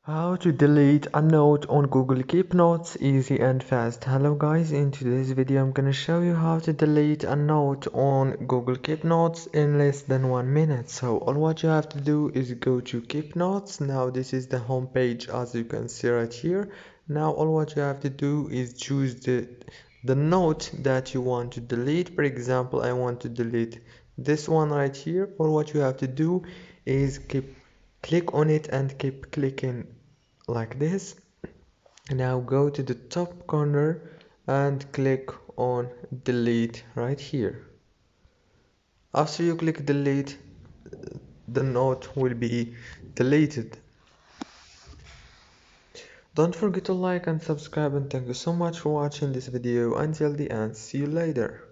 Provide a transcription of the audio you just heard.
How to delete a note on Google Keep Notes easy and fast. Hello guys, in today's video I'm gonna show you how to delete a note on Google Keep Notes in less than 1 minute. So all what you have to do is go to Keep Notes. Now this is the home page as you can see right here. Now all what you have to do is choose the note that you want to delete. For example, I want to delete this one right here. All what you have to do is click on it and keep clicking like this. Now go to the top corner and click on delete right here. After you click delete, the note will be deleted. Don't forget to like and subscribe, and thank you so much for watching this video until the end. See you later.